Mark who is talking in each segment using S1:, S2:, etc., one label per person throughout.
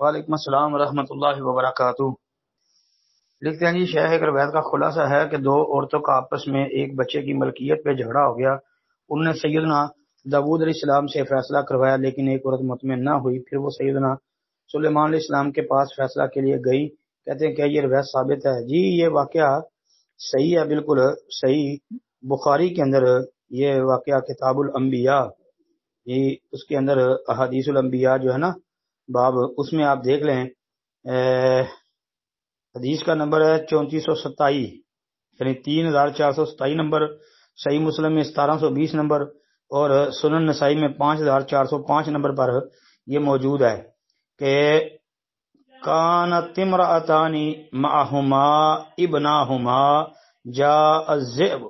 S1: وعلیکم السلام ورحمۃ اللہ وبرکاتہ۔ لکھتے ہیں جی، شیخ ایک روایت کا خلاصہ ہے کہ دو عورتوں کا آپس میں ایک بچے کی ملکیت پہ جھگڑا ہو گیا۔ انہوں نے سیدنا داؤد علیہ السلام سے فیصلہ کروایا، لیکن ایک عورت مطمئن نہ ہوئی۔ پھر وہ سیدنا سلیمان علیہ السلام کے پاس فیصلہ کے لیے گئی۔ کہتے ہیں کہ یہ روایت ثابت ہے جی، یہ واقعہ صحیح ہے، بالکل صحیح۔ بخاری کے اندر یہ واقعہ کتاب الانبیاء، یہ اس کے اندر احادیث الانبیاء جو ہے نا باب، اس میں آپ دیکھ لیں، حدیث کا نمبر ہے 3427، یعنی 3427 نمبر، صحیح مسلم میں 1720 نمبر، اور سنن نسائی میں 5405 نمبر پر یہ موجود ہے کہ کانت امرأتان معہما ابناہما جاء الذئب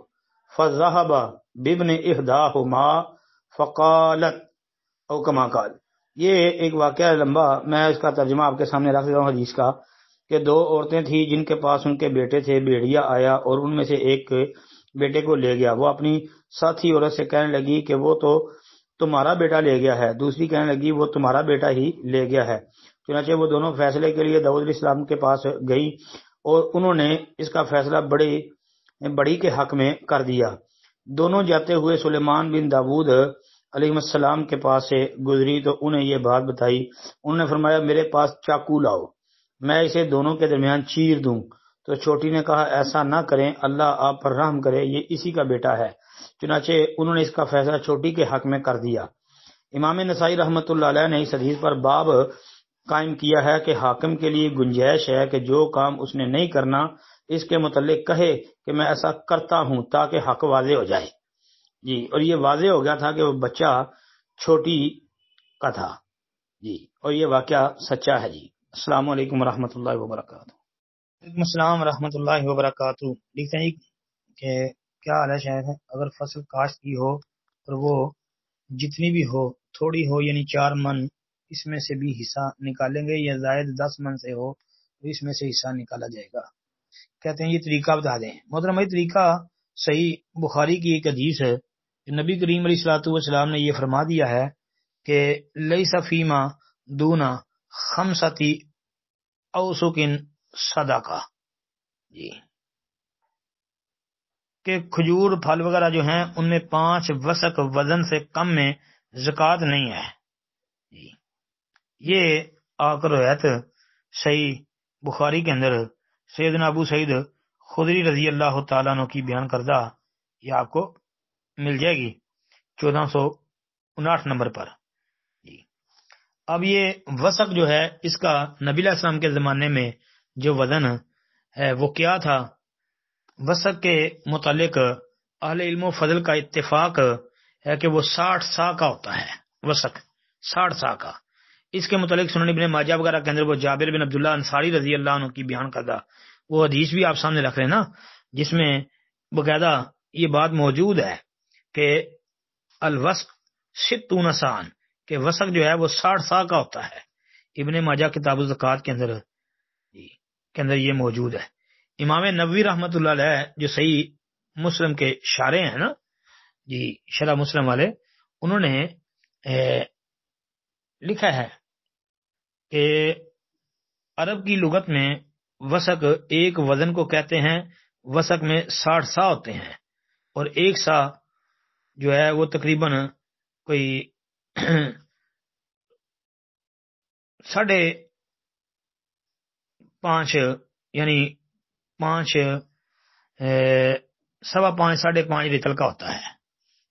S1: فذهب بابن احداہما فقالت او کما قال۔ یہ ایک واقعہ لمبا، میں اس کا ترجمہ آپ کے سامنے رکھ دیتا ہوں حدیث کا، کہ دو عورتیں تھیں جن کے پاس ان کے بیٹے تھے۔ بھیڑیا آیا اور ان میں سے ایک بیٹے کو لے گیا۔ وہ اپنی ساتھی عورت سے کہنے لگی کہ وہ تو تمہارا بیٹا لے گیا ہے، دوسری کہنے لگی وہ تمہارا بیٹا ہی لے گیا ہے۔ چنانچہ وہ دونوں فیصلے کے لیے داؤد علیہ السلام کے پاس گئی اور انہوں نے اس کا فیصلہ بڑی کے حق میں کر دیا۔ دونوں جاتے ہوئے سلیمان بن داؤد علیہ السلام کے پاس سے گزری تو انہیں یہ بات بتائی۔ انہوں نے فرمایا میرے پاس چاقو لاؤ، میں اسے دونوں کے درمیان چیر دوں۔ تو چھوٹی نے کہا ایسا نہ کریں، اللہ آپ پر رحم کرے، یہ اسی کا بیٹا ہے۔ چنانچہ انہوں نے اس کا فیصلہ چھوٹی کے حق میں کر دیا۔ امام نسائی رحمۃ اللہ علیہ نے اس حدیث پر باب قائم کیا ہے کہ حاکم کے لیے گنجائش ہے کہ جو کام اس نے نہیں کرنا اس کے متعلق کہے کہ میں ایسا کرتا ہوں، تاکہ حق واضح ہو جائے جی۔ اور یہ واضح ہو گیا تھا کہ وہ بچہ چھوٹی کا تھا جی، اور یہ واقعہ سچا ہے جی۔ السلام علیکم ورحمۃ اللہ وبرکاتہ۔ وعلیکم السلام ورحمۃ اللہ وبرکاتہ۔ لکھتے ہیں کہ کیا حال ہے شاید ہے، اگر فصل کاشت کی ہو اور وہ جتنی بھی ہو، تھوڑی ہو یعنی 4 من، اس میں سے بھی حصہ نکالیں گے، یا زائد 10 من سے ہو تو اس میں سے حصہ نکالا جائے گا۔ کہتے ہیں یہ طریقہ بتا دیں۔ محترم یہ طریقہ صحیح بخاری کی ایک حدیث ہے کہ نبی کریم علیہ الصلوۃ والسلام نے یہ فرما دیا ہے کہ لیس فیما دونا خمستی اوسکن صدقہ جی، کہ کھجور پھل وغیرہ جو ہیں ان میں 5 وسق وزن سے کم میں زکوٰۃ نہیں ہے جی۔ یہ آکر روایت صحیح بخاری کے اندر سیدنا ابو سعید خدری رضی اللہ تعالیٰ عنہ کی بیان کردہ، یہ آپ کو مل جائے گی 1459 نمبر پر جی۔ اب یہ وسق جو ہے اس کا نبی علیہ السلام کے زمانے میں جو وزن ہے وہ کیا تھا؟ وسق کے متعلق اہل علم و فضل کا اتفاق ہے کہ وہ 60 سا کا ہوتا ہے، وسق 60 سا کا۔ اس کے متعلق سنن ابن ماجہ وغیرہ کے اندر وہ جابر بن عبداللہ انصاری رضی اللہ عنہ کی بیان کردہ وہ حدیث بھی آپ سامنے رکھ رہے ہیں نا، جس میں باقاعدہ یہ بات موجود ہے کہ الوسق 60 سان، کہ وسق جو ہے وہ 60 سا کا ہوتا ہے۔ ابن ماجہ کتاب الزکوٰۃ کے اندر یہ موجود ہے۔ امام نووی رحمۃ اللہ علیہ جو صحیح مسلم کے شارح ہیں نا جی، شرح مسلم والے، انہوں نے لکھا ہے کہ عرب کی لغت میں وسق ایک وزن کو کہتے ہیں، وسق میں 60 سا ہوتے ہیں، اور ایک سا جو ہے وہ تقریباً کوئی 5.5 یعنی 5 سوا 5 5.5 ریتل کا ہوتا ہے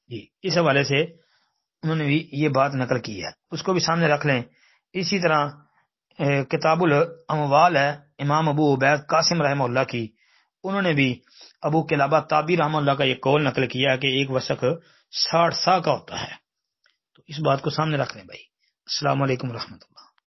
S1: جی۔ اس حوالے سے انہوں نے بھی یہ بات نقل کی ہے، اس کو بھی سامنے رکھ لیں۔ اسی طرح کتاب الاموال ہے امام ابو عبید قاسم رحمہ اللہ کی، انہوں نے بھی ابو قلابہ تابی رحمہ اللہ کا یہ قول نقل کیا ہے کہ ایک وسق 60 سا کا ہوتا ہے۔ تو اس بات کو سامنے رکھ لیں بھائی۔ السلام علیکم ورحمۃ اللہ۔